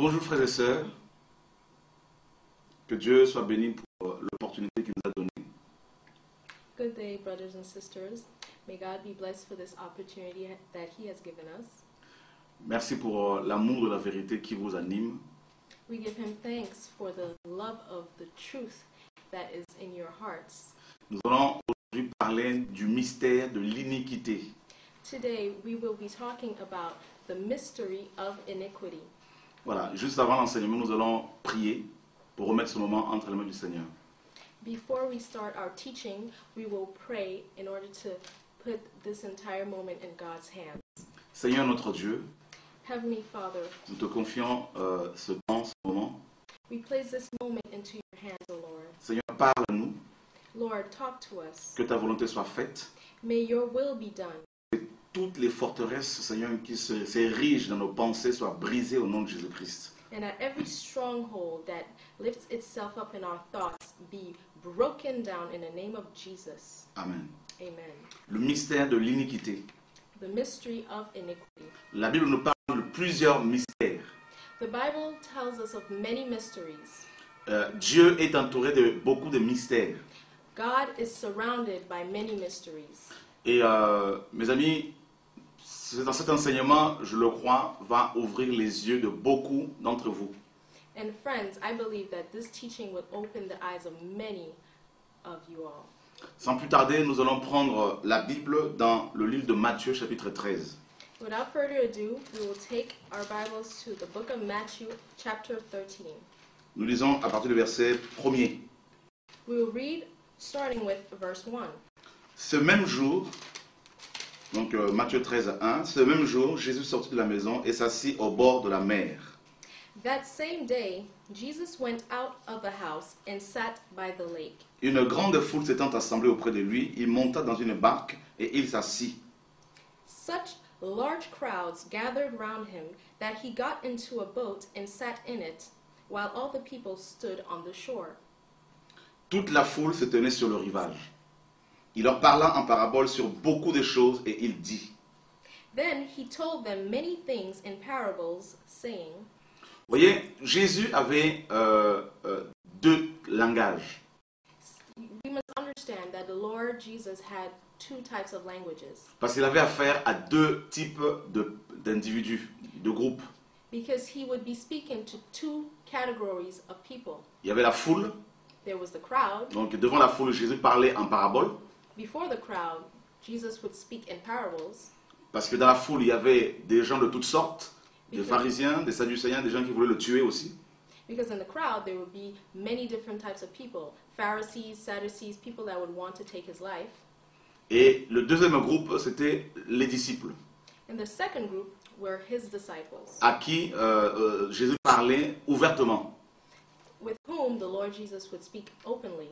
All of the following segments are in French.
Bonjour frères et sœurs, que Dieu soit béni pour l'opportunité qu'il nous a donnée. Good day, brothers and sisters. May God be blessed for this opportunity that He has given us. Merci pour l'amour de la vérité qui vous anime. We give Him thanks for the love of the truth that is in your hearts. Nous allons aujourd'hui parler du mystère de l'iniquité. Today, we will be talking about the mystery of iniquity. Voilà, juste avant l'enseignement, nous allons prier pour remettre ce moment entre les mains du Seigneur. Before we start our teaching, we will pray in order to put this entire moment in God's hands. Seigneur notre Dieu, Heavenly Father, nous te confions ce temps, ce moment. we place this moment into your hands, O Lord. Seigneur, parle-nous, Lord, talk to us. que ta volonté soit faite. May your will be done. Que toutes les forteresses, Seigneur, qui s'érigent dans nos pensées soient brisées au nom de Jésus-Christ. And that every stronghold that lifts itself up in our thoughts be broken down in the name of Jesus. Amen. Amen. Le mystère de l'iniquité. The mystery of iniquity. La Bible nous parle de plusieurs mystères. The Bible tells us of many mysteries. Dieu est entouré de beaucoup de mystères. God is surrounded by many mysteries. Et mes amis, dans cet enseignement, je le crois, va ouvrir les yeux de beaucoup d'entre vous. And friends, I believe that this teaching would open the eyes of many of you all. Sans plus tarder, nous allons prendre la Bible dans le livre de Matthieu, chapitre 13. Without further ado, we will take our Bibles to the book of Matthew, chapter 13. Nous lisons à partir du verset 1er. We will read starting with verse 1. Ce même jour, donc Matthieu 13, 1, ce même jour, Jésus sortit de la maison et s'assit au bord de la mer. That same day, Jesus went out of the house and sat by the lake. Une grande foule s'étant assemblée auprès de lui, il monta dans une barque et il s'assit. Such large crowds gathered round him that he got into a boat and sat in it, while all the people stood on the shore. Toute la foule se tenait sur le rivage. Il leur parla en parabole sur beaucoup de choses et il dit. Then he told them many things in parables, saying, Vous voyez, Jésus avait deux langages. we must understand that the Lord Jesus had two types of languages, Parce qu'il avait affaire à deux types d'individus, de groupes. because he would be speaking to two categories of people. Il y avait la foule, There was the crowd. donc devant la foule, Jésus parlait en parabole. Before the crowd, Jesus would speak in parables, Parce que dans la foule, il y avait des gens de toutes sortes, des pharisiens, des sadducéens, des gens qui voulaient le tuer aussi. because in the crowd there would be many different types of people, Pharisees, Sadducees, people that would want to take his life. Et le deuxième groupe, c'était les disciples, And the second group were his disciples, à qui Jésus parlait ouvertement. with whom the Lord Jesus would speak openly.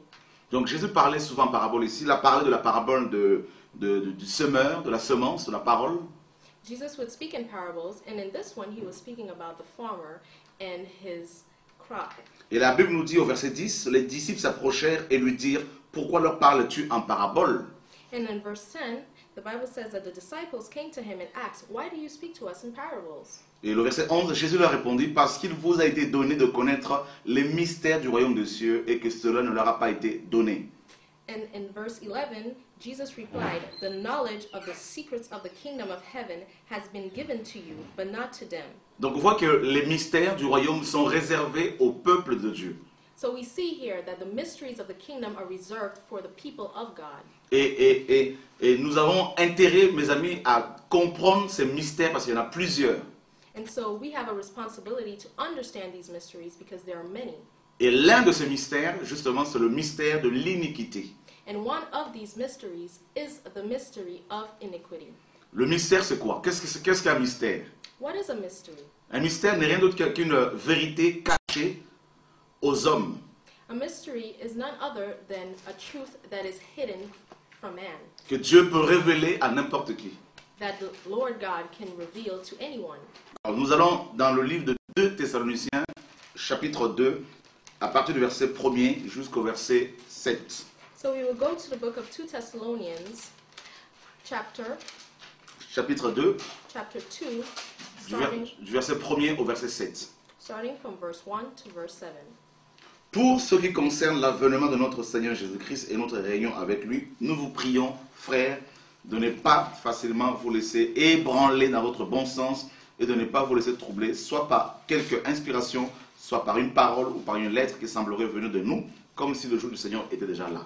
Donc Jésus parlait souvent en parabole ici. Il a parlé de la parabole du semeur, de la semence, de la parole. Jesus would speak in parables, and in this one he was speaking about the farmer and his crop. Et la Bible nous dit au verset 10, les disciples s'approchèrent et lui dirent, pourquoi leur parles-tu en parabole? And in verse 10, the Bible says that the disciples came to him and asked, why do you speak to us in parables? Et le verset 11, Jésus leur répondit, parce qu'il vous a été donné de connaître les mystères du royaume des cieux et que cela ne leur a pas été donné. And in verse 11, Jesus replied, the knowledge of the secrets of the kingdom of heaven has been given to you, but not to them. Donc on voit que les mystères du royaume sont réservés au peuple de Dieu. So we see here that the mysteries of the kingdom are reserved for the people of God. Et nous avons intérêt, mes amis, à comprendre ces mystères parce qu'il y en a plusieurs. And so we have a responsibility to understand these mysteries because there are many. Et l'un de ces mystères, justement, c'est le mystère de l'iniquité. And one of these mysteries is the mystery of iniquity. Le mystère, c'est quoi? Qu'est-ce qu'un mystère? What is a mystery? Un mystère n'est rien d'autre qu'une vérité cachée aux hommes. A mystery is none other than a truth that is hidden from man, Que Dieu peut révéler à n'importe qui. that the Lord God can reveal to anyone. Alors, nous allons dans le livre de 2 Thessaloniciens, chapitre 2, à partir du verset 1er jusqu'au verset 7. So we will go to the book of 2 Thessalonians, chapitre Chapitre 2, chapter 2, du verset 1er au verset 7. starting from verse 1 to verse 7. Pour ce qui concerne l'avènement de notre Seigneur Jésus-Christ et notre réunion avec lui, nous vous prions, frères, de ne pas facilement vous laisser ébranler dans votre bon sens et de ne pas vous laisser troubler, soit par quelque inspiration, soit par une parole ou par une lettre qui semblerait venir de nous, comme si le jour du Seigneur était déjà là.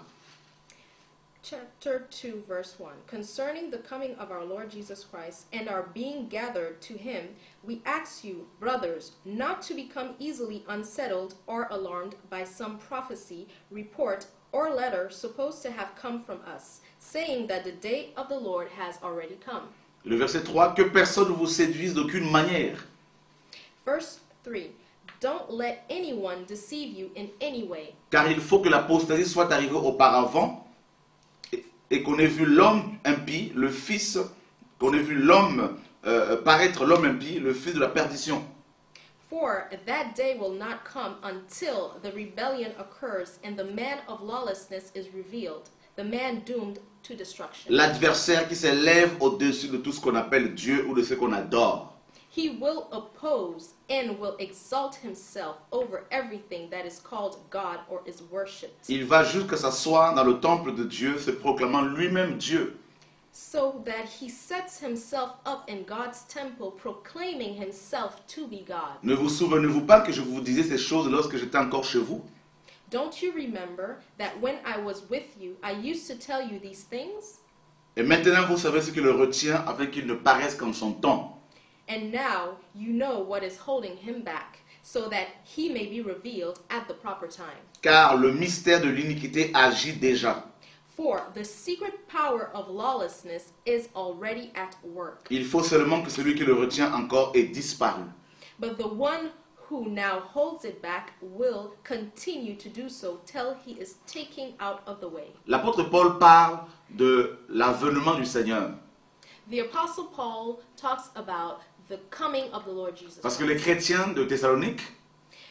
Chapter 2, verse 1. Concerning the coming of our Lord Jesus Christ and our being gathered to him, we ask you, brothers, not to become easily unsettled or alarmed by some prophecy, report, or letter supposed to have come from us, saying that the day of the Lord has already come. Le verset 3, que personne ne vous séduise d'aucune manière. Verse 3. Don't let anyone deceive you in any way. Car il faut que l'apostasie soit arrivée auparavant et qu'on ait vu l'homme impie, le fils, qu'on ait vu l'homme paraître l'homme impie, le fils de la perdition. For that day will not come until the rebellion occurs and the man of lawlessness is revealed, the man doomed to destruction. L'adversaire qui s'élève au-dessus de tout ce qu'on appelle Dieu ou de ce qu'on adore. He will oppose and will exalt himself over everything that is called God or is worshipped, Il va jusqu'à s'asseoir dans le temple de Dieu, se proclamant lui-même Dieu. so that he sets himself up in God's temple, proclaiming himself to be God. Ne vous souvenez-vous pas que je vous disais ces choses lorsque j'étais encore chez vous? Don't you remember that when I was with you, I used to tell you these things? Et maintenant vous savez ce qui le retient afin qu'il ne paraisse qu'en son temps. And now you know what is holding him back, so that he may be revealed at the proper time. Car le mystère de l'iniquité agit déjà. For the secret power of lawlessness is already at work. Il faut seulement que celui qui le retient encore ait disparu. But the one who now holds it back will continue to do so till he is taken out of the way. L'apôtre Paul parle de l'avènement du Seigneur. The Apostle Paul talks about the coming of the Lord Jesus Parce que les Christ. chrétiens de Thessalonique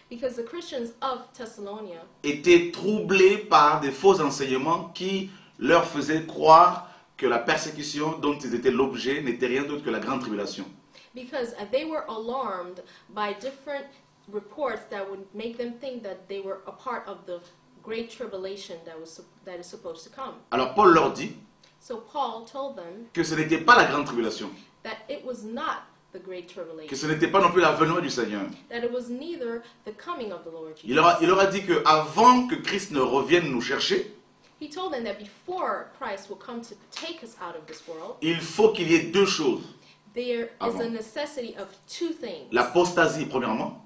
Because the Christians of Thessalonica étaient troublés par des faux enseignements qui leur faisaient croire que la persécution dont ils étaient l'objet n'était rien d'autre que la grande tribulation. because they were alarmed by different reports that would make them think that they were a part of the great tribulation that is supposed to come. Alors Paul leur dit So Paul told them que ce n'était pas la grande tribulation, that it was not the great que tribulation, ce n'était pas non plus l'avènement du Seigneur. that it was neither the coming of the Lord Il Jesus. leur a dit qu'avant que Christ ne revienne nous chercher, He told them that before Christ will come to take us out of this world, il faut qu'il y ait deux choses. there is Avant. a necessity of two things. L'apostasie, premièrement.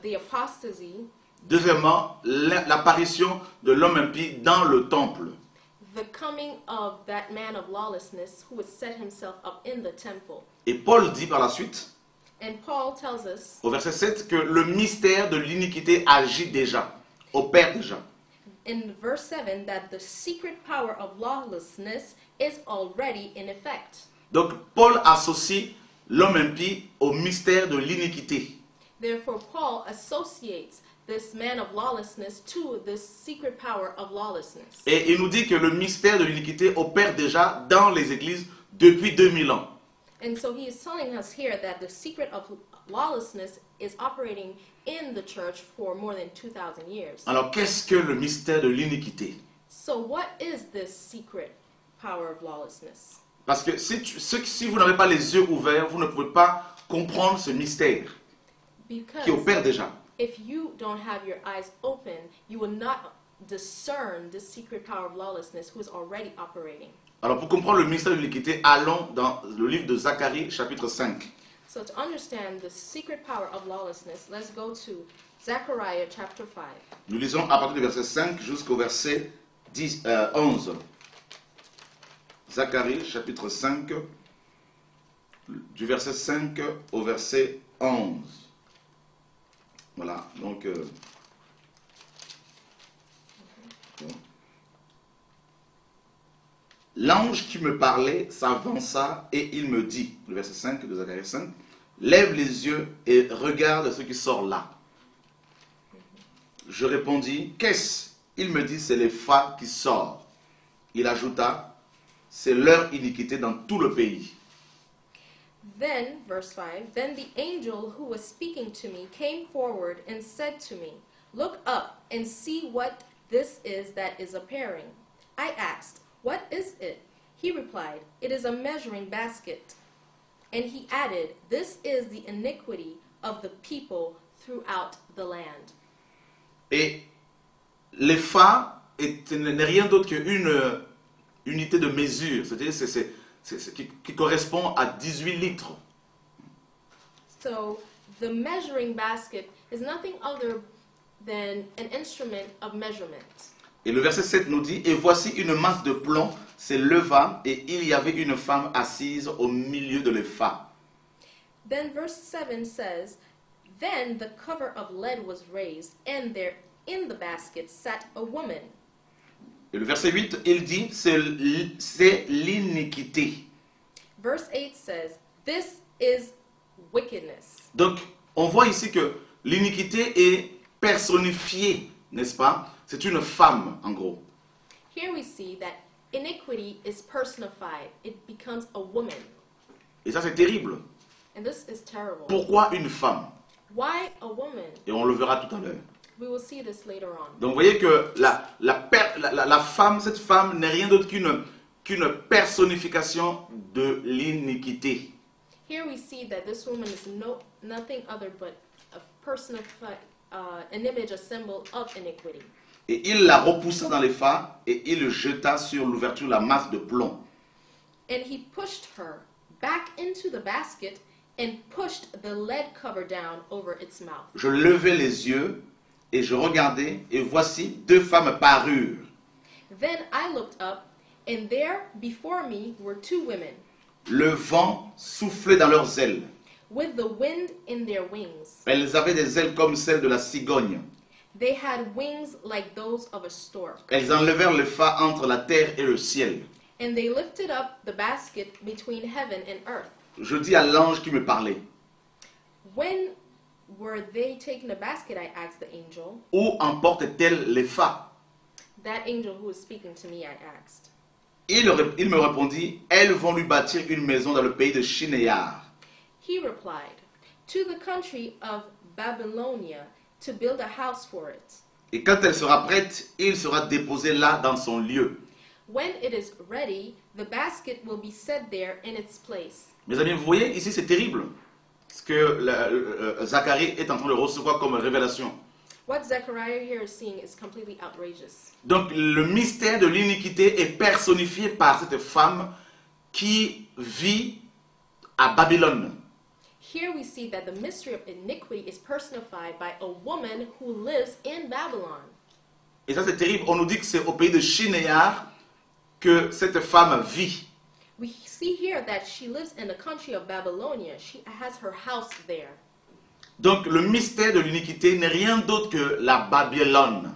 The apostasy, Deuxièmement, l'apparition de l'homme impie dans le temple. the coming of that man of lawlessness who would set himself up in the temple. Et Paul dit par la suite, And Paul tells us au verset 7, que le mystère de l'iniquité agit déjà, opère déjà. in verse 7 that the secret power of lawlessness is already in effect. Donc Paul associe l'homme impie au mystère de l'iniquité. Therefore, Paul associates this man of lawlessness to this secret power of lawlessness. Et il nous dit que le mystère de l'iniquité opère déjà dans les églises depuis 2000 ans. And so he is telling us here that the secret of lawlessness is operating in the church for more than 2,000 years. Alors qu'est-ce que le mystère de l'iniquité? So what is this secret power of lawlessness? Parce que si vous n'avez pas les yeux ouverts, vous ne pouvez pas comprendre ce mystère qui Because opère déjà. if you don't have your eyes open, you will not discern the secret power of lawlessness who is already operating. Alors pour comprendre le mystère de l'iniquité, allons dans le livre de Zacharie, chapitre 5. So to understand the secret power of lawlessness, let's go to Zechariah chapter 5. Nous lisons à partir du verset 5 jusqu'au verset 11. Zacharie, chapitre 5, du verset 5 au verset 11. Voilà, donc... bon. L'ange qui me parlait s'avança et il me dit, le verset 5 de Zacharie 5, lève les yeux et regarde ce qui sort là. Je répondis, qu'est-ce? Il me dit, c'est l'Épha qui sort. Il ajouta, c'est leur iniquité dans tout le pays. Then, verse 5, then the angel who was speaking to me came forward and said to me, "Look up and see what this is that is appearing." I asked, "What is it?" He replied, "It is a measuring basket." And he added, "This is the iniquity of the people throughout the land." Et l'épha n'est rien d'autre qu'une unité de mesure, c'est-à-dire qui correspond à 18 litres. So the measuring basket is nothing other than an instrument of measurement. Et le verset 7 nous dit, « Et voici une masse de plomb s'éleva, et il y avait une femme assise au milieu de l'épha. » Then verse 7 says, "Then the cover of lead was raised, and there in the basket sat a woman." Et le verset 8, il dit, c'est l'iniquité. Verse 8 says, "This is wickedness." Donc, on voit ici que l'iniquité est personnifiée, n'est-ce pas? C'est une femme, en gros. Here we see that iniquity is personified. It becomes a woman. Et ça, c'est terrible. And this is terrible. Pourquoi une femme? Why a woman? Et on le verra tout à l'heure. We will see this later on. Donc, vous voyez que la femme, cette femme n'est rien d'autre qu'une personnification de l'iniquité. Here we see that this woman is nothing other but a personified, an image, a symbol of iniquity. Et il la repoussa dans l'épha et il jeta sur l'ouverture la masse de plomb. And he pushed her back into the basket and pushed the lead cover down over its mouth. Je levai les yeux et je regardai et voici deux femmes parurent. Then I looked up, and there before me were two women, Le vent soufflait dans leurs ailes. with the wind in their wings. Elles avaient des ailes comme celles de la cigogne. They had wings like those of a stork. Elles enlevèrent l'épha entre la terre et le ciel. And they lifted up the basket between heaven and earth. Je dis à l'ange qui me parlait, When were they taking the basket? I asked the angel. où emporte-t-elle l'épha? That angel who was speaking to me, I asked. Il me répondit, elles vont lui bâtir une maison dans le pays de Shinéar. He replied, "To the country of Babylonia, to build a house for it. Et quand elle sera prête, il sera déposé là dans son lieu. When it is ready, the basket will be set there in its place." Mes amis, vous voyez, ici c'est terrible. Ce que Zacharie est en train de recevoir comme révélation. What Zechariah here is seeing is completely outrageous. Donc le mystère de l'iniquité est personnifié par cette femme qui vit à Babylone. Here we see that the mystery of iniquity is personified by a woman who lives in Babylon. Et ça c'est terrible. On nous dit que c'est au pays de Shinéar que cette femme vit. We see here that she lives in the country of Babylonia. She has her house there. Donc le mystère de l'iniquité n'est rien d'autre que la Babylone.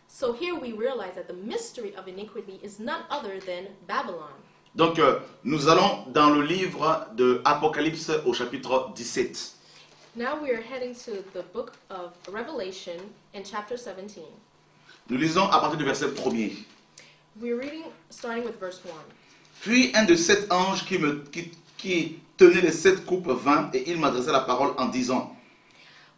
So here we realize that the mystery of iniquity is none other than Babylon. Donc nous allons dans le livre de Apocalypse au chapitre 17. Now we are heading to the book of Revelation in chapter 17. Nous lisons à partir du verset 1er. We're reading starting with verse 1. Puis un de sept anges qui tenait les sept coupes vint et il m'adressa la parole en disant,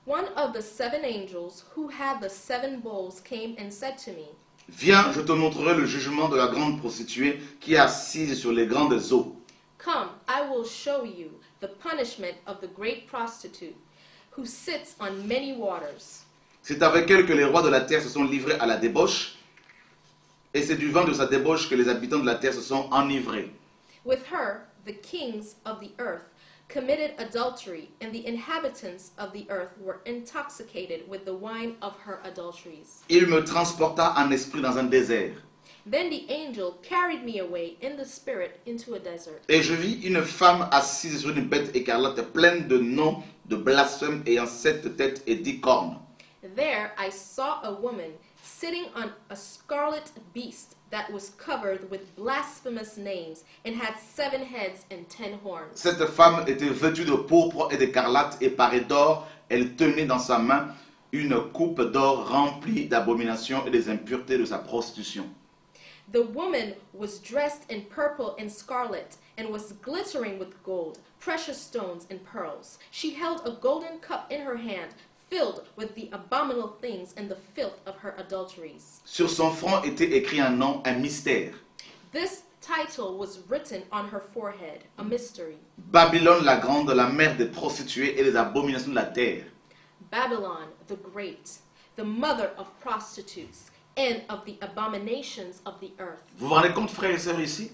One of the seven angels who had the seven bowls came and said to me, viens, je te montrerai le jugement de la grande prostituée qui est assise sur les grandes eaux. Come, I will show you the punishment of the great prostitute who sits on many waters. C'est avec elle que les rois de la terre se sont livrés à la débauche, et c'est du vent de sa débauche que les habitants de la terre se sont enivrés. With her, the kings of the earth committed adultery, and the inhabitants of the earth were intoxicated with the wine of her adulteries. Il me transporta en esprit dans un désert, Then the angel carried me away in the spirit into a desert. et je vis une femme assise sur une bête écarlate pleine de noms de blasphème ayant 7 têtes et 10 cornes. There I saw a woman sitting on a scarlet beast that was covered with blasphemous names and had 7 heads and 10 horns. Cette femme était vêtue de pourpre et d'écarlate et parée d'or. Elle tenait dans sa main une coupe d'or remplie d'abominations et des impuretés de sa prostitution. The woman was dressed in purple and scarlet and was glittering with gold, precious stones, and pearls. She held a golden cup in her hand, filled with the abominable things and the filth of her adulteries. Sur son front était écrit un nom, un mystère. This title was written on her forehead, a mystery. Babylone la grande, la mère des prostituées et des abominations de la terre. Babylon the Great, the mother of prostitutes and of the abominations of the earth. Vous vous rendez compte, frères et sœurs, ici?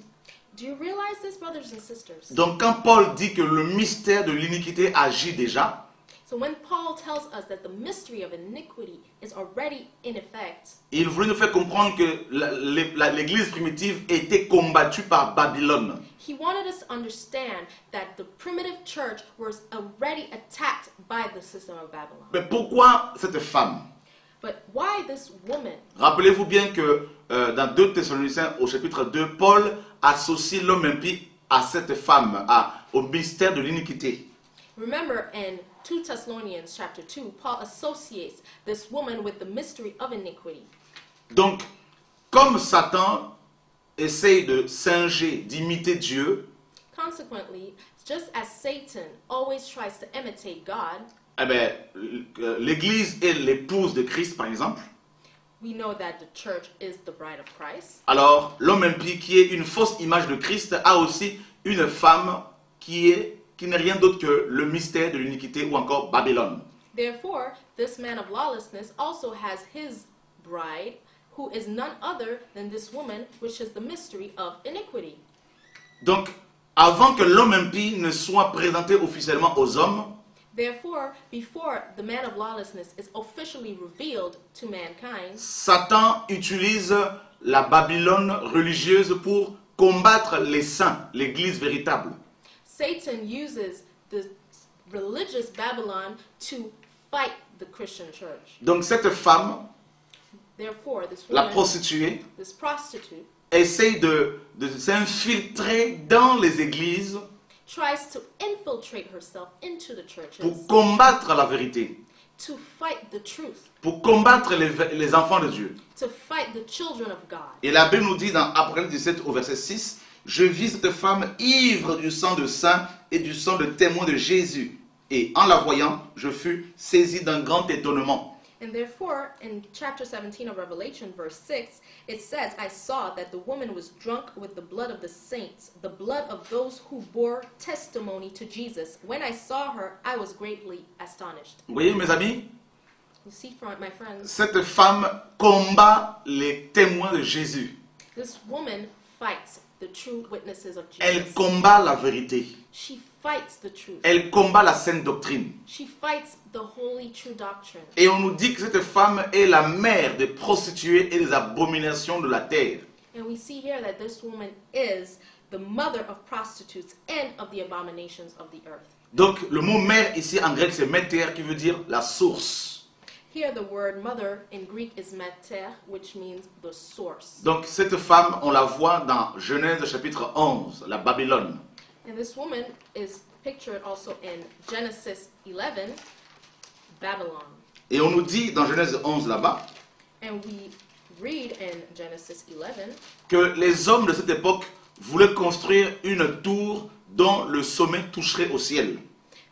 Do you realize this, brothers and sisters? Donc quand Paul dit que le mystère de l'iniquité agit déjà, So when Paul tells us that the mystery of iniquity is already in effect, il voulait nous faire comprendre que l'église primitive était combattue par Babylone. he wanted us to understand that the primitive church was already attacked by the system of Babylon. Mais pourquoi cette femme? But why this woman? Rappelez-vous bien que dans 2 Thessaloniciens au chapitre 2, Paul associe l'homme impie à cette femme, au mystère de l'iniquité. Remember in 2 Thessalonians chapter 2, Paul associates this woman with the mystery of iniquity. Donc, comme Satan essaye de singer, d'imiter Dieu, Consequently, just as Satan always tries to imitate God, eh bien, l'église est l'épouse de Christ, par exemple. we know that the church is the bride of Christ. Alors, l'homme impie qui est une fausse image de Christ a aussi une femme qui n'est rien d'autre que le mystère de l'iniquité ou encore Babylone. Therefore, this man of lawlessness also has his bride, who is none other than this woman, which is the mystery of iniquity. Donc, avant que l'homme impie ne soit présenté officiellement aux hommes, Therefore, before the man of lawlessness is officially revealed to mankind, Satan utilise la Babylone religieuse pour combattre les saints, l'église véritable. Satan uses the religious Babylon to fight the Christian church. Donc cette femme, Therefore, this la woman, prostituée, this prostitute, essaye de s'infiltrer dans les églises tries to infiltrate herself into the churches pour combattre la vérité, to fight the truth, pour combattre les enfants de Dieu. to fight the children of God. Et la Bible nous dit dans Apocalypse 17 au verset 6, « Je vis cette femme ivre du sang de saints et du sang de témoins de Jésus. Et en la voyant, je fus saisi d'un grand étonnement. » And therefore, in chapter 17 of Revelation, verse 6, it says, I saw that the woman was drunk with the blood of the saints, the blood of those who bore testimony to Jesus. When I saw her, I was greatly astonished. Vous voyez mes amis, You see, my friends, cette femme combat les témoins de Jésus. this woman fights the true witnesses of Elle Jesus. combat la vérité. She fights the truth. Elle combat la sainte doctrine. She fights the holy true doctrine. Et on nous dit que cette femme est la mère des prostituées et des abominations de la terre. And we see here that this woman is the mother of prostitutes and of the abominations of the earth. Donc le mot mère ici en grec c'est méter qui veut dire la source. Here the word mother in Greek is mater, which means the source. Donc cette femme, on la voit dans Genèse chapitre 11, la Babylone. And this woman is pictured also in Genesis 11, Babylon. Et on nous dit dans Genèse 11 là-bas And we read in Genesis 11 que les hommes de cette époque voulaient construire une tour dont le sommet toucherait au ciel.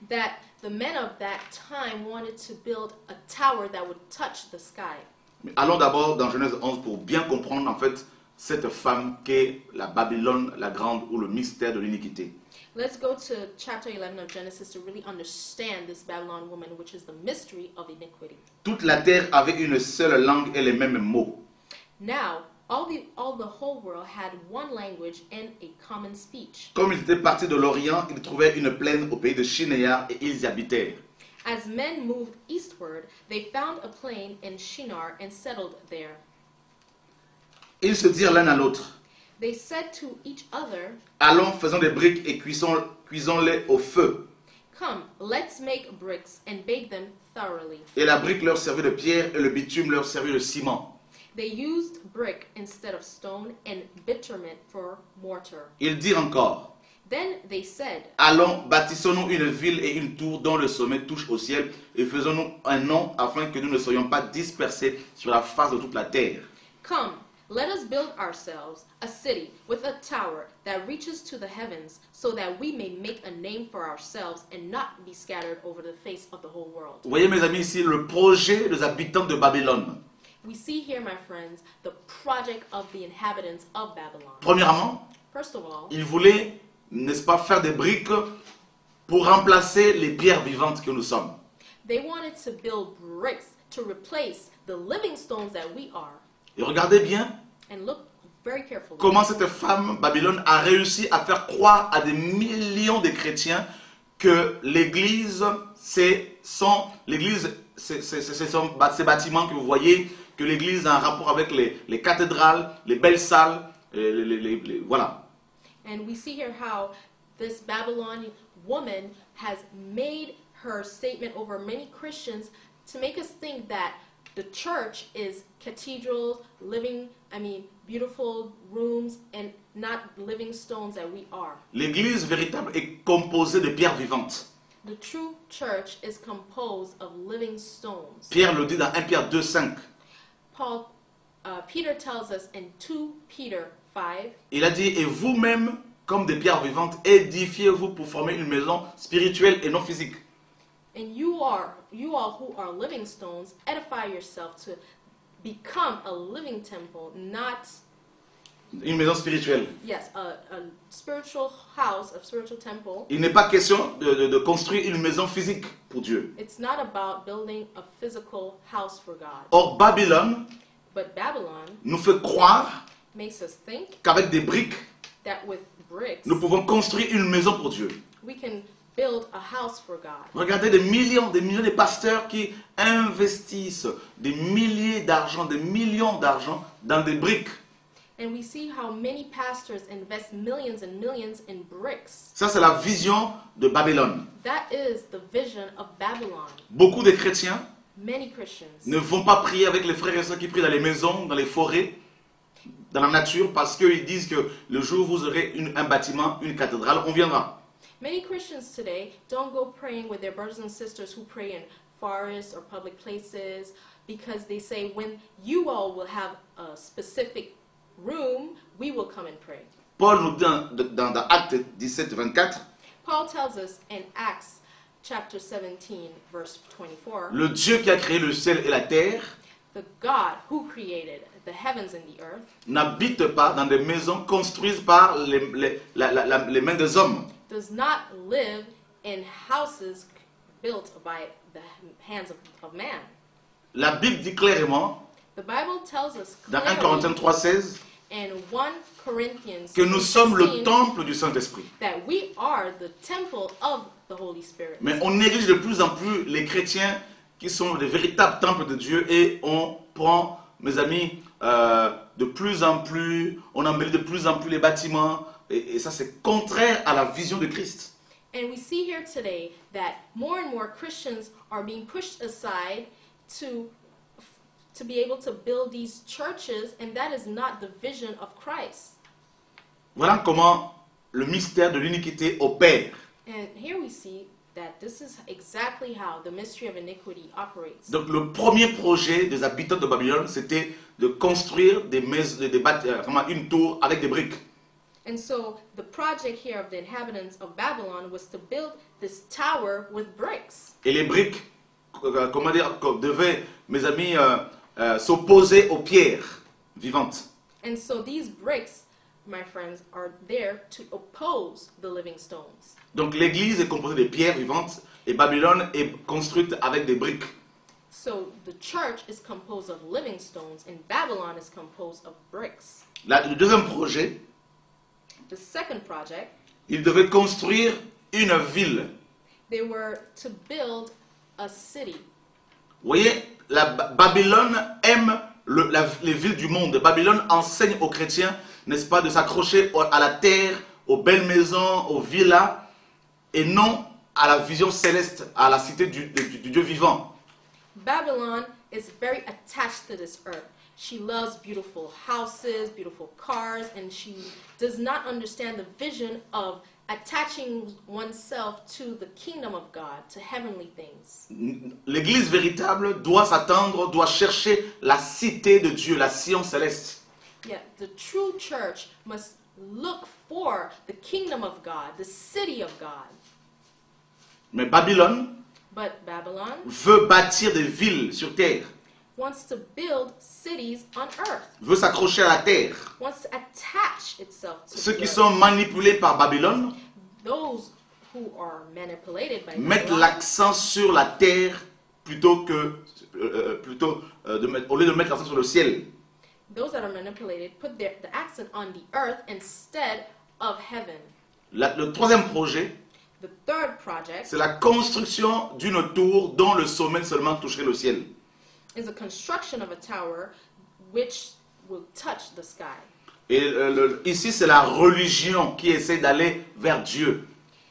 that the men of that time wanted to build a tower that would touch the sky. Mais allons d'abord dans Genèse 11 pour bien comprendre en fait cette femme qu'est la Babylone la grande ou le mystère de l'iniquité. Let's go to chapter 11 of Genesis to really understand this Babylon woman, which is the mystery of iniquity. Toute la terre avait une seule langue et les mêmes mots. Now, all the whole world had one language and a common speech. Comme ils étaient partis de l'Orient, ils trouvèrent une plaine au pays de Shinéar et ils y habitèrent. As men moved eastward, they found a plain in Shinar and settled there. Ils se dirent l'un à l'autre, They said to each other, allons, faisons des briques et cuisons-les au feu. Come, let's make bricks and bake them thoroughly. Et la brique leur servit de pierre et le bitume leur servit de ciment. They used brick instead of stone and bitumen for mortar. Ils dirent encore, Then they said, allons, bâtissons-nous une ville et une tour dont le sommet touche au ciel et faisons-nous un nom afin que nous ne soyons pas dispersés sur la face de toute la terre. Come, Let us build ourselves a city with a tower that reaches to the heavens, so that we may make a name for ourselves and not be scattered over the face of the whole world. Vous voyez, mes amis, ici, le projet des habitants de Babylone. We see here, my friends, the project of the inhabitants of Babylon. Premièrement, First of all, ils voulaient, n'est-ce pas, faire des briques pour remplacer les pierres vivantes que nous sommes. they wanted to build bricks to replace the living stones that we are. Et regardez bien And look very carefully. comment cette femme, Babylone, a réussi à faire croire à des millions de chrétiens que l'église, ces bâtiments que vous voyez, que l'église a un rapport avec les cathédrales, les belles salles, voilà. And we see here how this Babylonian woman has made her statement over many Christians to make us think that the church is cathedrals, beautiful rooms, and not living stones that we are. L'église véritable est composée de pierres vivantes. The true church is composed of living stones. Pierre le dit dans 1 Pierre 2, 5. Peter tells us in 2 Peter 5, Il a dit, et vous-même, comme des pierres vivantes, édifiez-vous pour former une maison spirituelle et non physique. and you all who are living stones, edify yourself to become a living temple, not, Une maison spirituelle. yes, a spiritual house, a spiritual temple. Il n'est pas question de construire une maison physique pour Dieu. It's not about building a physical house for God. Or, Babylone But Babylon nous fait croire makes us think qu'avec des briques, that with bricks, nous pouvons construire une maison pour Dieu. we can build a house for God. Regardez des millions de pasteurs qui investissent des milliers d'argent, des millions d'argent dans des briques. And we see how many pastors invest millions and millions in bricks. Ça, c'est la vision de Babylone. That is the vision of Babylon. Beaucoup de chrétiens Many Christians ne vont pas prier avec les frères et sœurs qui prient dans les maisons, dans les forêts, dans la nature, parce qu'ils disent que le jour où vous aurez un bâtiment, une cathédrale, on viendra. Many Christians today don't go praying with their brothers and sisters who pray in forests or public places, because they say when you all will have a specific room, we will come and pray. Paul nous dit dans Actes 17, 24, Paul tells us in Acts chapter 17, verse 24, le Dieu qui a créé le ciel et la terre the God who created the heavens and the earth n'habite pas dans des maisons construites par les mains des hommes. does not live in houses built by the hands of man. La Bible dit clairement, The Bible tells us dans 1 Corinthiens clearly 3,16, in 1 Corinthians que nous sommes le 16 temple du Saint-Esprit. that we are the temple of the Holy Spirit. Mais on néglige de plus en plus les chrétiens qui sont des véritables temples de Dieu et on prend, mes amis, de plus en plus, on embellit de plus en plus les bâtiments et ça c'est contraire à la vision de Christ. And we see here today that more and more Christians are being pushed aside to be able to build these churches, and that is not the vision of Christ. Voilà comment le mystère de l'iniquité opère. And here we see that this is exactly how the mystery of iniquity operates. Donc le premier projet des habitants de Babylone, c'était de construire des maisons, une tour avec des briques. And so the project here of the inhabitants of Babylon was to build this tower with bricks. Et les briques, devaient, mes amis, s'opposer aux pierres vivantes. And so these bricks, my friends, are there to oppose the living stones. Donc l'église est composée de pierres vivantes et Babylone est construite avec des briques. So the church is composed of living stones and Babylon is composed of bricks. Le deuxième projet, The second project, ils devaient construire une ville. they were to build a city. Vous voyez, Babylone aime les villes du monde. Babylone enseigne aux chrétiens, n'est-ce pas, de s'accrocher à la terre, aux belles maisons, aux villas, et non à la vision céleste, à la cité du Dieu vivant. Babylon is very attached to this earth. She loves beautiful houses, beautiful cars, and she does not understand the vision of attaching oneself to the kingdom of God, to heavenly things. L'église véritable doit s'attendre, doit chercher la cité de Dieu, la Sion céleste. Yet the true church must look for the kingdom of God, the city of God. Mais Babylone But Babylon veut bâtir des villes sur terre, wants to build cities on earth, veut s'accrocher à la terre. wants to attach itself to Ceux the qui earth. sont manipulés par Babylone Those who are manipulated by mettent Babylon l'accent sur la terre plutôt que au lieu de mettre l'accent sur le ciel. those that are manipulated put the accent on the earth instead of heaven. Le troisième projet, The third project c'est la construction d'une tour dont le sommet seulement toucherait le ciel. is a construction of a tower which will touch the sky. Et ici, c'est la religion qui essaie d'aller vers Dieu.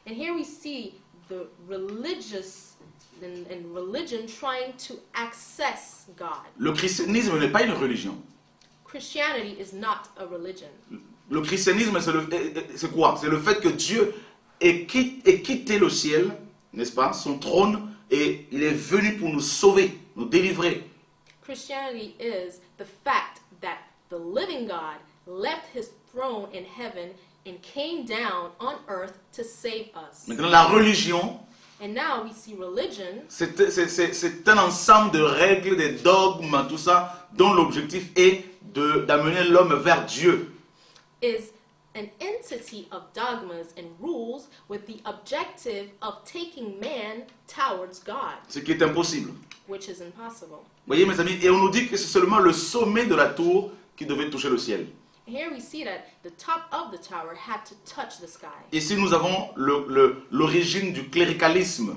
And here we see the religious and religion trying to access God. Le christianisme n'est pas une religion. Christianity is not a religion. Le christianisme, c'est quoi? C'est le fait que Dieu ait quitté le ciel, n'est-ce pas, son trône, et il est venu pour nous sauver, nous délivrer. Christianity is the fact that the living God left his throne in heaven and came down on earth to save us. Maintenant, la religion, And now we see religion c'est un ensemble de règles, des dogmes, tout ça, dont l'objectif est d'amener l'homme vers Dieu. is an entity of dogmas and rules with the objective of taking man towards God, Ce qui est impossible. which is impossible. Vous voyez, mes amis, et on nous dit que c'est seulement le sommet de la tour qui devait toucher le ciel. Here we see that the top of the tower had to touch the sky. Ici, nous avons l'origine du cléricalisme,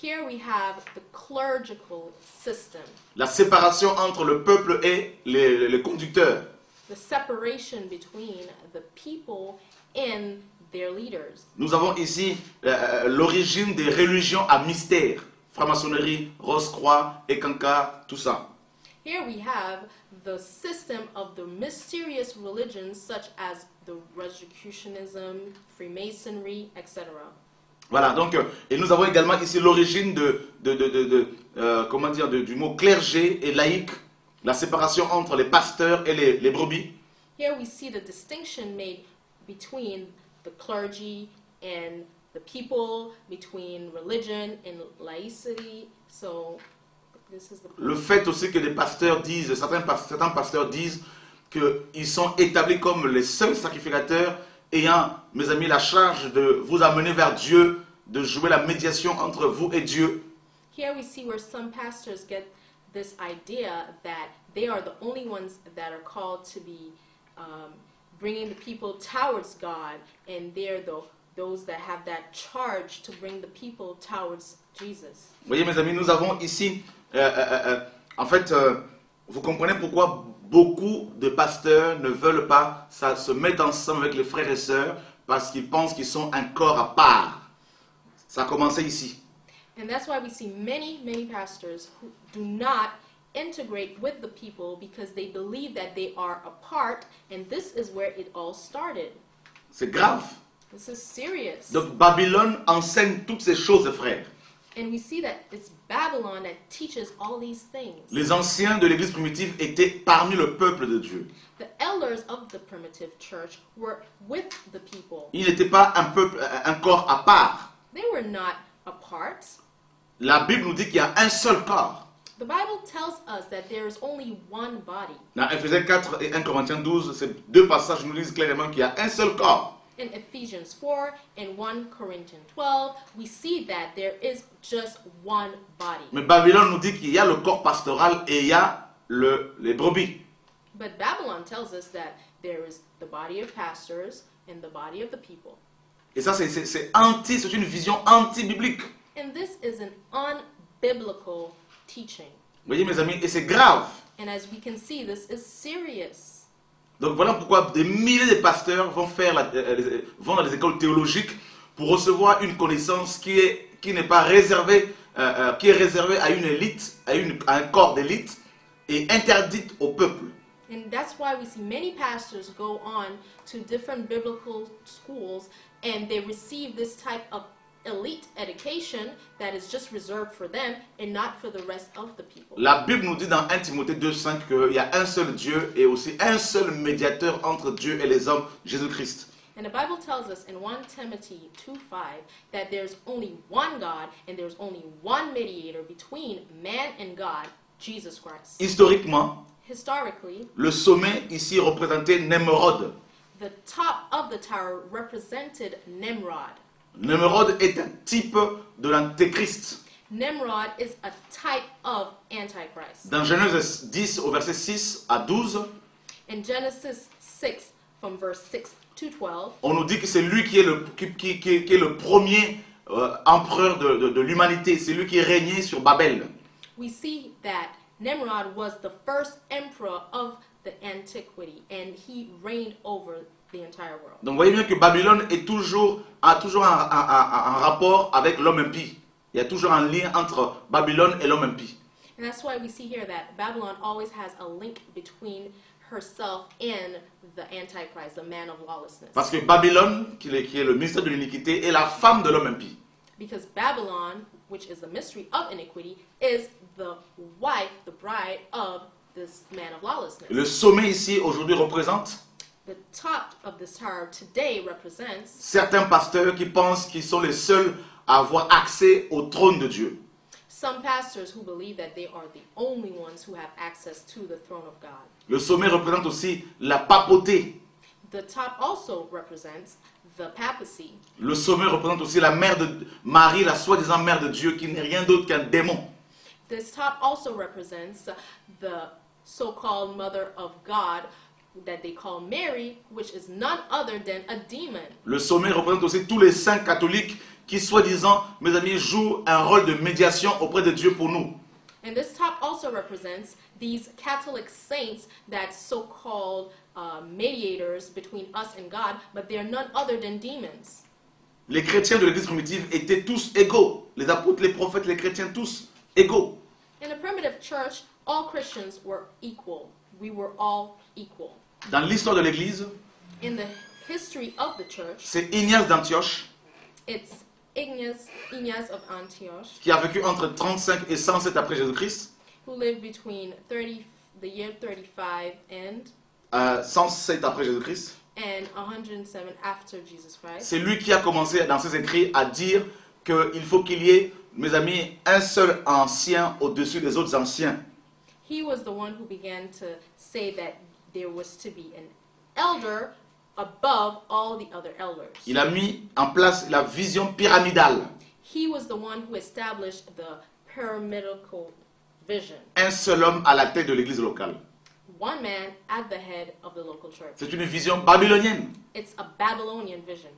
Here we have the clerical system, la séparation entre le peuple et les conducteurs. the separation between the people and their leaders. Nous avons ici l'origine des religions à mystère, franc-maçonnerie, Rose-Croix, Ekanka, tout ça. Here we have the system of the mysterious religions such as the Rosicrucianism, Freemasonry, etc. Voilà, donc, et nous avons également ici l'origine comment dire, du mot clergé et laïque, la séparation entre les pasteurs et les brebis. Here we see the distinction made between the clergy and the people, between religion and laicity. So this is the Le fait aussi que les pasteurs disent, certains pasteurs disent qu'ils sont établis comme les seuls sacrificateurs ayant, mes amis, la charge de vous amener vers Dieu, de jouer la médiation entre vous et Dieu. Here we see where some pastors get this idea that they are the only ones that are called to be bringing the people towards God, and they're those that have that charge to bring the people towards Jesus. Vous voyez, mes amis, nous avons ici, en fait, vous comprenez pourquoi beaucoup de pasteurs ne veulent pas se mettre ensemble avec les frères et sœurs, parce qu'ils pensent qu'ils sont un corps à part. Ça a commencé ici. And that's why we see many pastors who do not integrate with the people because they believe that they are apart, and this is where it all started. C'est grave. This is serious. Donc Babylone enseigne toutes ces choses, frères. And we see that it's Babylon that teaches all these things. Les anciens de l'église primitive étaient parmi le peuple de Dieu. The elders of the primitive church were with the people. Ils n'étaient pas un peuple, un corps à part. They were not apart. La Bible nous dit qu'il y a un seul corps. The Bible tells us that there is only one body. Dans Ephésiens 4 et 1 Corinthiens 12, ces deux passages nous disent clairement qu'il y a un seul corps. In Ephesians 4 and 1 Corinthians 12, we see that there is just one body. Mais Babylone nous dit qu'il y a le corps pastoral et il y a les brebis. But Babylon tells us that there is the body of pastors and the body of the people. Et ça, c'est une vision anti-biblique. And this is an unbiblical teaching. Vous voyez, mes amis, et c'est grave. And as we can see, this is serious. Donc voilà pourquoi des milliers de pasteurs vont dans les écoles théologiques pour recevoir une connaissance qui n'est pas réservée, qui est réservée à une élite, à un corps d'élite et interdite au peuple. And that's why we see many pastors go on to different biblical schools and they receive this type of elite education that is just reserved for them and not for the rest of the people. La Bible nous dit dans 1 Timothée 2,5 qu'il y a un seul Dieu et aussi un seul médiateur entre Dieu et les hommes, Jésus-Christ. And the Bible tells us in 1 Timothy 2:5 that there's only one God and there's only one mediator between man and God, Jesus Christ. Historiquement, Historically, le sommet ici représentait Nemrod. the top of the tower represented Nimrod. Nemrod est un type de l'antéchrist. Nimrod is a type of Antichrist. Dans Genèse 10 au verset 6 à 12, In Genesis 6 from verse 6 to 12, on nous dit que c'est lui qui est le premier empereur de l'humanité. C'est lui qui régnait sur Babel. we see that Nimrod was the first emperor of the antiquity and he reigned over the entire world. Donc vous voyez bien que Babylone a toujours un rapport avec l'homme impie. Il y a toujours un lien entre Babylone et l'homme impie. And that's why we see here that Babylon always has a link between herself and the Antichrist, the man of lawlessness. Parce que Babylone, qui est le ministère de l'iniquité, est la femme de l'homme impie. Because Babylon, which is the mystery of iniquity, is the wife, the bride of this man of lawlessness. Le sommet ici aujourd'hui représente The top of this tower today represents certains pasteurs qui pensent qu'ils sont les seuls à avoir accès au trône de Dieu. some pastors who believe that they are the only ones who have access to the throne of God. Le sommet représente aussi la papauté. The top also represents the papacy. Le sommet représente aussi la mère de Marie, la soi-disant mère de Dieu, qui n'est rien d'autre qu'un démon. This top also represents the so-called mother of God that they call Mary, which is none other than a demon. Le sommet représente aussi tous les saints catholiques qui, soi-disant, mes amis, jouent un rôle de médiation auprès de Dieu pour nous. And this top also represents these Catholic saints that so-called mediators between us and God, but they are none other than demons. Les chrétiens de l'église primitive étaient tous égaux. Les apôtres, les prophètes, les chrétiens, tous égaux. In the primitive church, all Christians were equal. We were all equal. Dans l'histoire de l'église, In the history of the church, c'est Ignace d'Antioche it's Ignaz of Antioch, qui a vécu entre 35 et 107 après Jésus-Christ, who lived between the year 35 and 107 après Jésus-Christ. 107 after Jesus Christ. C'est lui qui a commencé dans ses écrits à dire qu'il faut qu'il y ait, mes amis, un seul ancien au-dessus des autres anciens. He was the one who began to say that there was to be an elder above all the other elders. Il a mis en place la vision pyramidale. He was the one who established the pyramidal vision. Un seul homme à la tête de l'église locale. One man at the head of the local church. C'est une vision babylonienne. It's a Babylonian vision.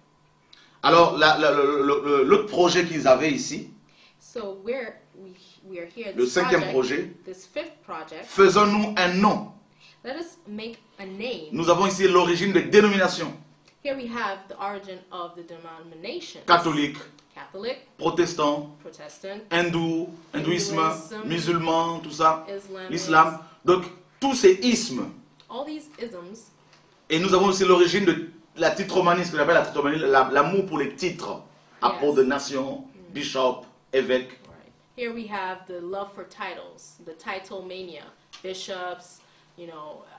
Alors, l'autre projet qu'ils avaient ici, So we are here. le This cinquième projet, this fifth project. faisons-nous un nom. Let us make a name. Nous avons ici l'origine des dénominations. Here we have the origin of the denominations. Catholique, Catholic, protestant, Protestant, hindouisme, Hinduism, musulman, tout ça, Islam. l'islam. Donc, tous ces ismes. All these isms. Et nous avons aussi l'origine de la titromanie, ce qu'on appelle la titromanie, l'amour pour les titres. Apôtre de nation, bishop, évêque. Right. Here we have the love for titles, the title mania, bishops,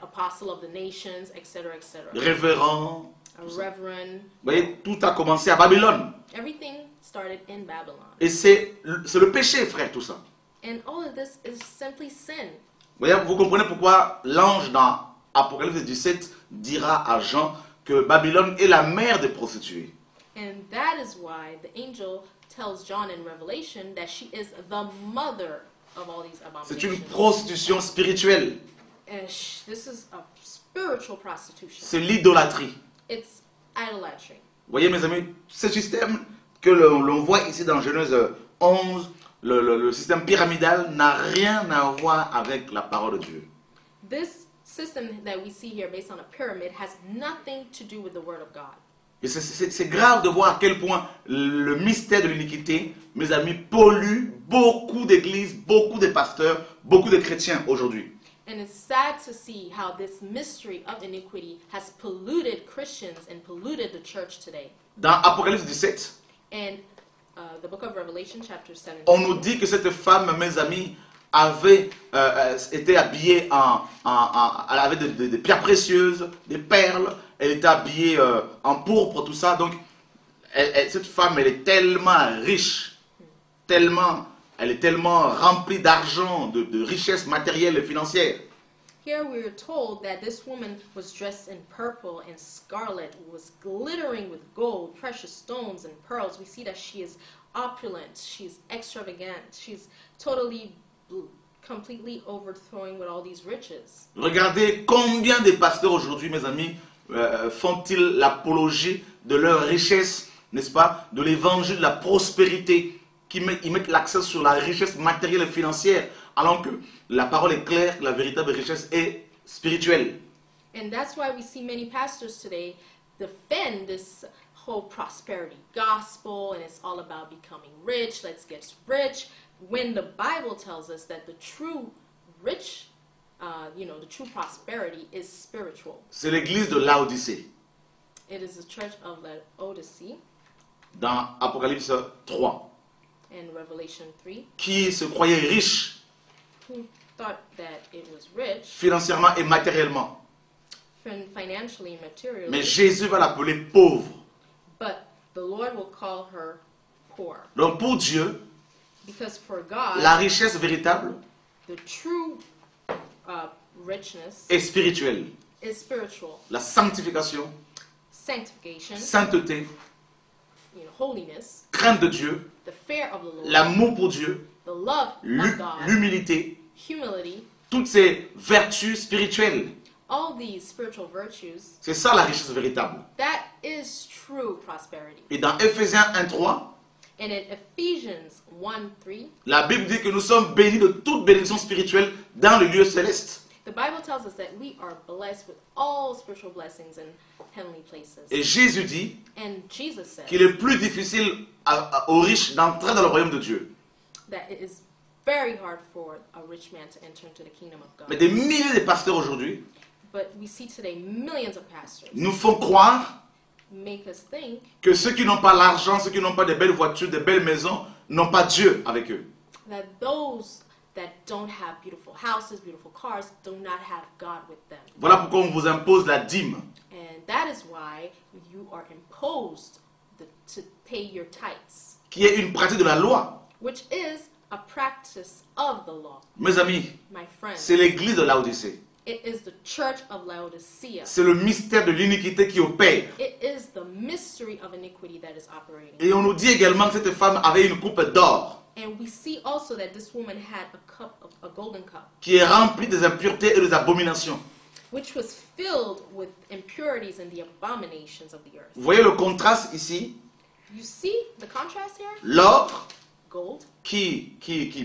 apostle of the nations, etc., etc. Révérend. A reverend. Vous voyez, tout a commencé à Babylone. Everything started in Babylon. Et c'est le péché, frère, tout ça. And all of this is simply sin. Vous voyez, vous comprenez pourquoi l'ange dans Apocalypse 17 dira à Jean que Babylone est la mère des prostituées. And that is why the angel tells John in Revelation that she is the mother of all these C'est une abominations. prostitution spirituelle. And this is a spiritual prostitution. C'est l'idolâtrie. It's idolatry. Vous voyez, mes amis, ce système que l'on voit ici dans Genèse 11, le système pyramidal n'a rien à voir avec la parole de Dieu. This system that we see here based on a pyramid has nothing to do with the word of God. Et c'est grave de voir à quel point le mystère de l'iniquité, mes amis, pollue beaucoup d'églises, beaucoup de pasteurs, beaucoup de chrétiens aujourd'hui. And it's sad to see how this mystery of iniquity has polluted Christians and polluted the church today. Dans Apocalypse 17, And the book of Revelation, chapter 17. On nous dit que cette femme, mes amis, avait été habillée elle avait des pierres précieuses, des perles, elle était habillée en pourpre, tout ça. Donc, cette femme, elle est tellement riche, elle est tellement remplie d'argent, de richesses matérielles et financières. Here we are told that this woman was dressed in purple and scarlet, was glittering with gold, precious stones, and pearls. We see that she is opulent, she's extravagant, she's totally, completely overthrowing with all these riches. Regardez combien de pasteurs aujourd'hui, mes amis, font-ils l'apologie de leur richesse, n'est-ce pas, de l'évangile de la prospérité, ils mettent l'accent sur la richesse matérielle et financière, alors que la parole est claire que la véritable richesse est spirituelle. And that's why we see many pastors today defend this whole prosperity gospel, and it's all about becoming rich, let's get rich, when the Bible tells us that the true rich, the true prosperity is spiritual. C'est l'église de Laodicée, It is the church of Laodicea dans Apocalypse 3, in Revelation 3, qui se croyait riche who thought that it was rich financièrement et matériellement. financially and materially, Mais Jésus va l'appeler pauvre. but the Lord will call her poor. Donc pour Dieu, Because for God, la richesse véritable the true richness est spirituelle. is spiritual. La sanctification, Sanctification, sainteté, holiness, crainte de Dieu, the fear of the Lord, l'amour pour Dieu, the love of God, l'humilité, humility, toutes ces vertus spirituelles. all these spiritual virtues, C'est ça la richesse véritable. that is true prosperity. Et dans Ephésiens 1:3, And in Ephesians 1:3, la Bible dit que nous sommes bénis de toute bénédiction spirituelle dans le lieu céleste. the Bible tells us that we are blessed with all spiritual blessings in heavenly places. Et Jésus dit And Jesus said qu'il est plus difficile aux riches d'entrer dans le royaume de Dieu. that it is very hard for a rich man to enter into the kingdom of Mais God. des milliers de pasteurs aujourd'hui But we see today millions of pastors nous font croire make us think que ceux qui n'ont pas l'argent, ceux qui n'ont pas de belles voitures, de belles maisons, n'ont pas Dieu avec eux. that those that don't have beautiful houses, beautiful cars, do not have God with them. Voilà pourquoi on vous impose la dîme. And that is why you are imposed to pay your tithes, Qui est une pratique de la loi. which is a practice of the law. Mes amis, My friends, c'est l'église de Laodicée. it is the church of Laodicea. C'est le mystère de l'iniquité qui opère. It is the mystery of iniquity that is operating. Et on nous dit également que cette femme avait une coupe d'or And we see also that this woman had a golden cup, qui est remplie des impuretés et des abominations. which was filled with impurities and the abominations of the earth. Vous voyez le contraste ici? You see the contrast here? L'or Gold qui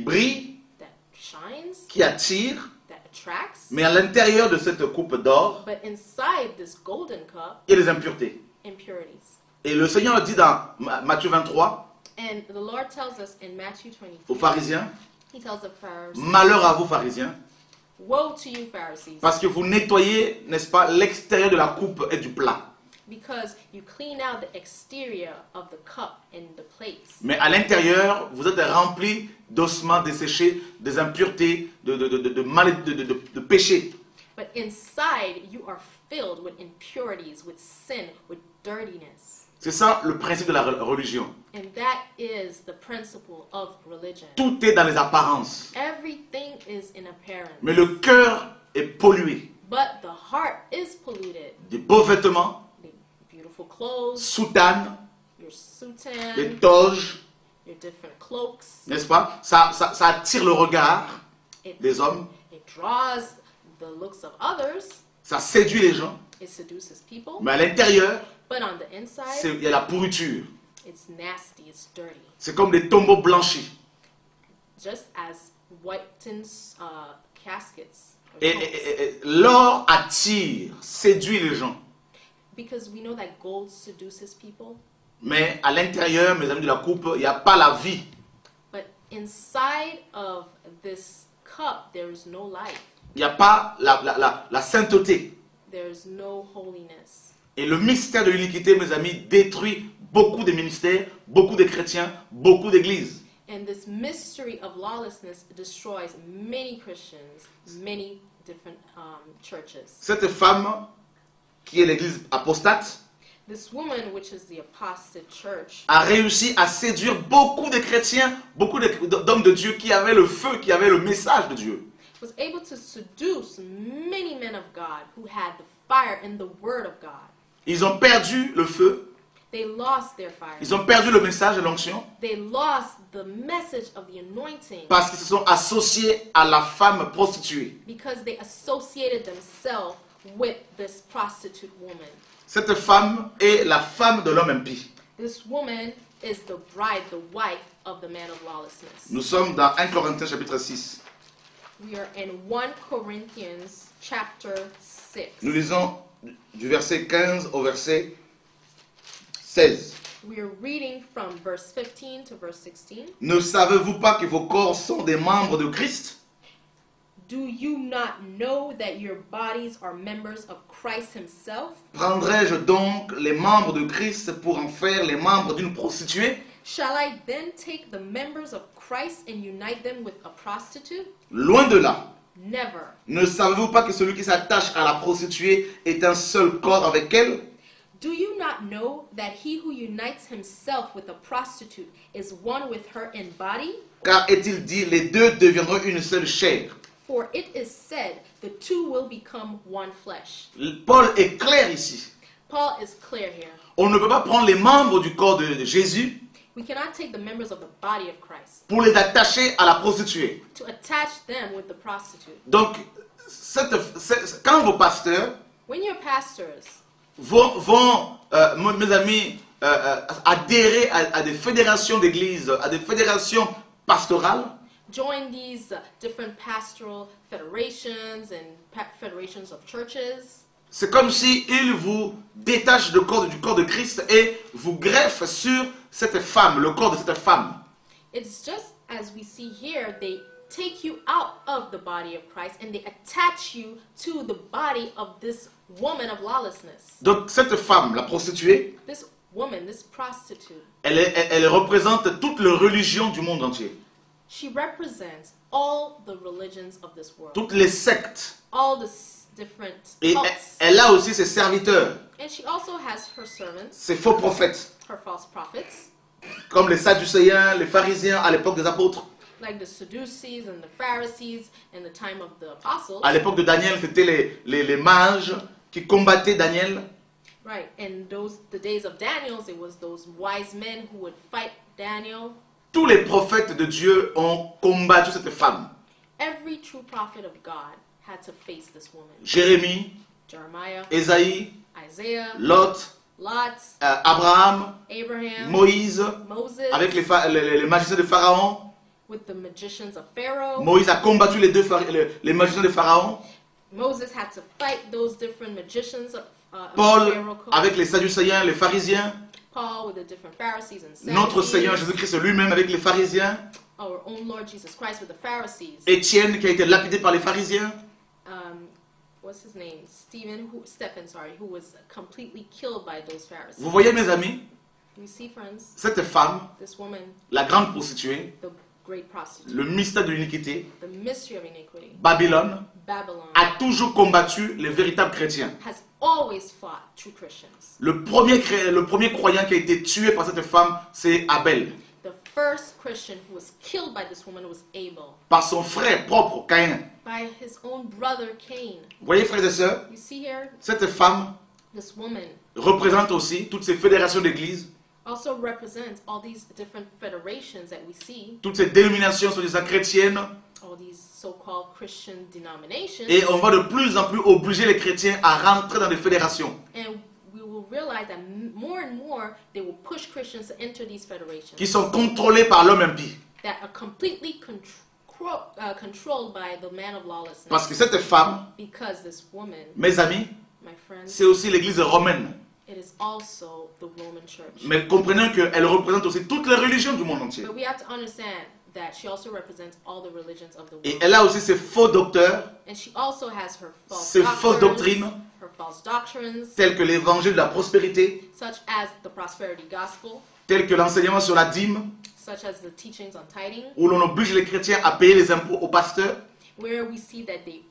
brille, that shines, qui attire, that attracts, mais à l'intérieur de cette coupe d'or, but inside this golden cup, il y a des impuretés. impurities. Et le Seigneur dit dans Matthieu 23 And the Lord tells us in Matthew aux 23, pharisiens, He tells the Pharisees, malheur à vous pharisiens, woe to you Pharisees, parce que vous nettoyez, n'est-ce pas, l'extérieur de la coupe et du plat. because you clean out the exterior of the cup and the plates. Mais à l'intérieur, vous êtes remplis d'ossements desséchés, des impuretés, de péchés. But inside you are filled with impurities, with sin, with dirtiness. C'est ça le principe de la religion. And that is the principle of religion. Tout est dans les apparences. Everything is in appearance. Mais le cœur est pollué. But the heart is polluted. Des beaux vêtements, The beautiful clothes, soutanes, your des soutane, toges, your different cloaks. n'est-ce pas? Ça attire le regard des hommes, It draws the looks of others. ça séduit les gens. It seduces people. Mais à l'intérieur, But on the inside, il y a la pourriture. it's nasty, it's dirty. C'est comme des tombeaux blanchis. Just as whitens caskets. or Et, tombs. l'or attire, séduit les gens. Because we know that gold seduces people. Mais à l'intérieur, mes amis de la coupe, il n'y a pas la vie. But inside of this cup, there is no life. Il n'y a pas la sainteté. There is no holiness. Et le mystère de l'iniquité, mes amis, détruit beaucoup de ministères, beaucoup de chrétiens, beaucoup d'églises. And this mystery of lawlessness destroys many Christians, many different churches. Cette femme, qui est l'église apostate, This woman, which is the apostate church, a réussi à séduire beaucoup de chrétiens, beaucoup d'hommes de Dieu qui avaient le feu, qui avaient le message de Dieu. was able to seduce many men of God who had the fire in the word of God. Ils ont perdu le feu, They lost their fire. ils ont perdu le message de l'onction They lost the message of the anointing parce qu'ils se sont associés à la femme prostituée. because they associated themselves with this prostitute woman. Cette femme est la femme de l'homme impie. This woman is the bride, the wife of the man of lawlessness. Nous sommes dans 1 Corinthiens chapitre 6. We are in 1 Corinthians chapter 6. Nous lisons du verset 15 au verset 16. We are reading from verse 15 to verse 16. Ne savez-vous pas que vos corps sont des membres de Christ? Do you not know that your bodies are members of Christ himself? Prendrai-je donc les membres de Christ pour en faire les membres d'une prostituée? Shall I then take the members of Christ and unite them with a prostitute? Loin de là. Never. Ne savez-vous pas que celui qui s'attache à la prostituée est un seul corps avec elle? Do you not know that he who unites himself with a prostitute is one with her in body? Car est-il dit, les deux deviendront une seule chair. For it is said, the two will become one flesh. Paul est clair ici. Paul is clear here. On ne peut pas prendre les membres du corps de Jésus We cannot take the members of the body of Christ pour les attacher à la prostituée. to attach them with the prostitute. Donc, quand vos pasteurs When your pastors vont mes amis, adhérer à des fédérations d'églises, à des fédérations pastorales, join these different pastoral federations and federations of churches, c'est comme si ils vous détachent du corps de Christ et vous greffent sur cette femme, le corps de cette femme. it's just as we see here, they take you out of the body of Christ and they attach you to the body of this woman of lawlessness. Donc cette femme, la prostituée, This woman, this prostitute, elle représente toute la religion du monde entier. she represents all the religions of this world, Toutes les sectes. all the different Et cults. elle a aussi ses serviteurs, And she also has her servants, ses faux prophètes, her false prophets, comme les Sadducéens, les pharisiens à l'époque des apôtres. like the Sadducees and the Pharisees in the time of the apostles. À l'époque de Daniel, c'était les mages qui combattaient Daniel. Right, and the days of Daniel, it was those wise men who would fight Daniel. Tous les prophètes de Dieu ont combattu cette femme. Every true prophet of God had to face this woman. Jérémie, Jeremiah, Ésaïe, Isaiah, Lot, Lot, Abraham, Abraham, Moïse, Moses, avec les magiciens de Pharaon. with the magicians of Pharaoh. Moïse a combattu les magiciens de Pharaon. Moses had to fight those different magicians of Paul Pharaoh. avec les Sadducéens, les pharisiens. Paul with the different Pharisees and Notre Sadducees. Seigneur Jésus-Christ lui-même avec les pharisiens. Our own Lord Jesus Christ with the Pharisees. Étienne qui a été lapidé par les pharisiens. What's his name? Stephen, who was completely killed by those Pharisees. Vous voyez mes amis, You see, friends, cette femme, this woman, la grande prostituée, the great prostitute, le mystère de l'iniquité, the mystery of iniquity, Babylone, Babylon, a toujours combattu les véritables chrétiens. has always fought true Christians. Le premier croyant qui a été tué par cette femme, c'est Abel, The first Christian who was killed by this woman was Abel, par son frère propre, Caïn. by his own brother Cain. Vous voyez, frères et sœurs, You see here, cette femme this woman représente aussi toutes ces fédérations d'églises, also represents all these different federations that we see, toutes ces dénominations soi-disant chrétiennes, all these so-called Christian denominations, et on va de plus en plus obliger les chrétiens à rentrer dans des fédérations. and we will realize that more and more they will push Christians to enter these federations Qui sont contrôlés par l'homme impie. that are completely controlled by the man of lawlessness. Parce que cette femme, Because this woman, mes amis, my friends, c'est aussi l'église romaine. it is also the Roman church. Mais comprenez qu'elle représente aussi toutes les religions du monde entier. But we have to understand that she also represents all the religions of the Et world. elle a aussi ses faux docteurs, And she also has her false ses fausses doctrines, doctrines, her false doctrines, tels que l'évangile de la prospérité, such as the prosperity gospel, tels que l'enseignement sur la dîme, such as the teachings on tithing, où l'on oblige les chrétiens à payer les impôts aux pasteurs. where we see that they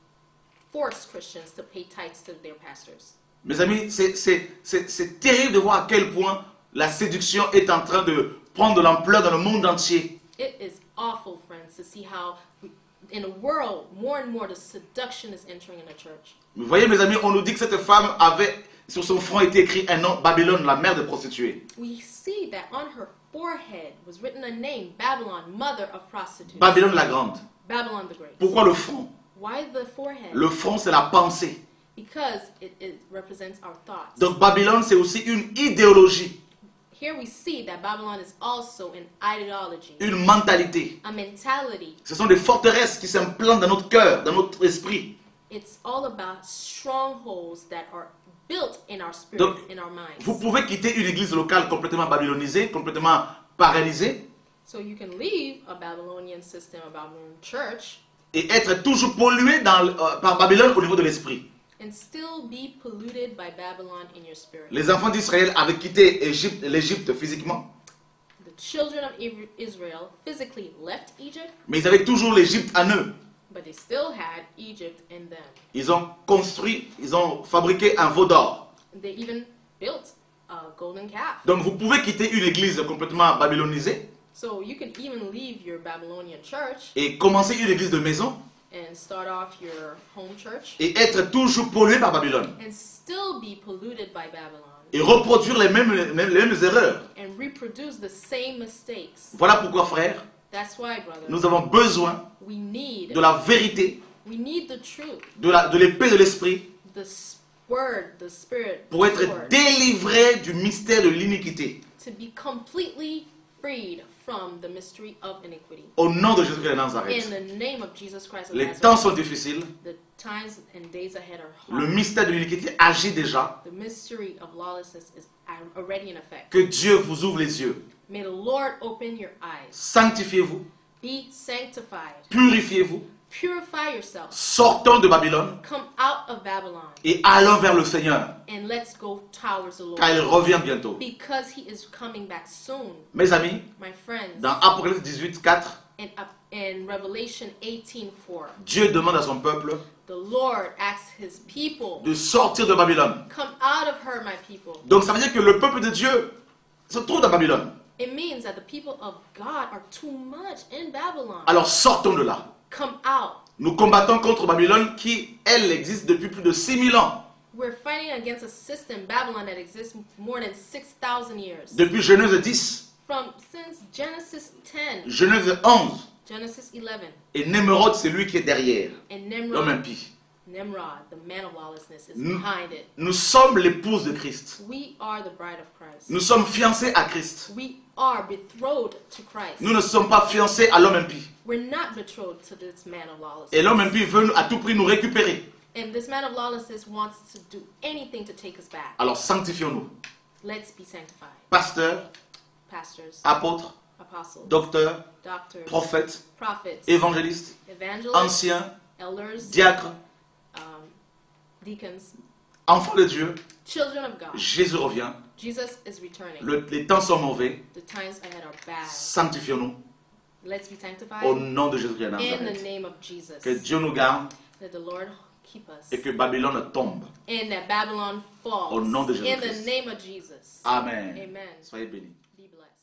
force Christians to pay tithes to their pastors. Mes amis, c'est terrible de voir à quel point la séduction est en train de prendre de l'ampleur dans le monde entier. It is awful, friends, to see how in a world more and more the seduction is entering in the church. Vous voyez, mes amis, on nous dit que cette femme avait, sur son front était écrit un nom, Babylone, la mère des prostituées. We see that on her forehead was written a name, Babylon, mother of prostitutes. Babylone la grande. Babylon the Great. Pourquoi le front? Why the forehead? Le front, c'est la pensée. Because it represents our thoughts. Donc Babylone, c'est aussi une idéologie, Here we see that Babylon is also an ideology, une mentalité. a mentality. Ce sont des forteresses qui s'implantent dans notre cœur, dans notre esprit. It's all about strongholds that are built in our spirit, Donc, in our minds. vous pouvez quitter une église locale complètement babylonisée, complètement paralysée, So you can leave a Babylonian system, a Babylonian church, et être toujours pollué par Babylone au niveau de l'esprit. and still be polluted by Babylon in your spirit. Les enfants d'Israël avaient quitté l'Égypte physiquement, The children of Israel physically left Egypt, mais ils avaient toujours l'Égypte en eux. but they still had Egypt in them. Ils ont construit, ils ont fabriqué un veau d'or. They even built a golden calf. Donc vous pouvez quitter une église complètement babylonisée So you can even leave your Babylonian church et commencer une église de maison and start off your home church et être toujours pollué par Babylone. and still be polluted by Babylon Et reproduire les mêmes erreurs. and reproduce the same mistakes. Voilà pourquoi, frères, That's why, brother, nous avons besoin we need de la vérité, the truth, de l'épée de l'esprit, the word, the spirit, pour the être sword, délivré du mystère de l'iniquité. to be completely freed from the mystery of iniquity. Au nom de Jésus-Christ de In Nazareth. the name of Jesus Christ of Les temps Nazareth, sont difficiles. the times and days ahead are Le hard. mystère de l'iniquité agit déjà. The mystery of lawlessness is already in effect. Que Dieu vous ouvre les yeux. May the Lord open your eyes. Sanctifiez-vous, Be sanctified. purifiez-vous, Purify yourself. sortons de Babylone Come out of Babylon et allons vers le Seigneur, and let's go towards the car il Lord. revient bientôt. Because he is coming back soon, Mes amis, my friends. dans Apocalypse 18, 4, In Revelation 18:4, Dieu demande à son peuple the Lord asks his people, de sortir de Babylone. come out of her, my people. Donc ça veut dire que le peuple de Dieu se trouve dans Babylone. It means that the people of God are too much in Babylon. Alors sortons de là. Come out. Nous combattons contre Babylone qui, elle, existe depuis plus de 6000 ans. We're fighting against a system, Babylon, that exists more than 6,000 years. Depuis Genèse 10, Since Genesis 10, Genèse 11. Genesis 11, Et Némérode, c'est lui qui est derrière, and l'homme Nimrod, impie. the man of lawlessness, is Nous, behind it. nous sommes l'épouse de Christ. We are the bride of Christ. Nous sommes fiancés à Christ. We are betrothed to Christ. Nous ne sommes pas fiancés à l'homme impie. We're not betrothed to this man of lawlessness. Et l'homme impie veut à tout prix nous récupérer. And this man of lawlessness wants to do anything to take us back. Alors sanctifions-nous. Let's be sanctified. Pasteurs, Pastors, apôtres, apostles, docteurs, doctors, prophètes, prophets, évangélistes, evangelists, anciens, elders, diacres, deacons, enfants de Dieu. children of God. Jésus revient. Jesus is returning. Les temps sont mauvais. The times ahead are bad. Sanctifions-nous Let's be sanctified au nom de Jésus-Christ de in the Nazareth. name of Jesus. Que Dieu nous garde That the Lord keep us. et que Babylone tombe. And that Babylon falls. Au nom de In Jésus-Christ. the name of Jesus. Amen. Amen. Soyez bénis. Be blessed.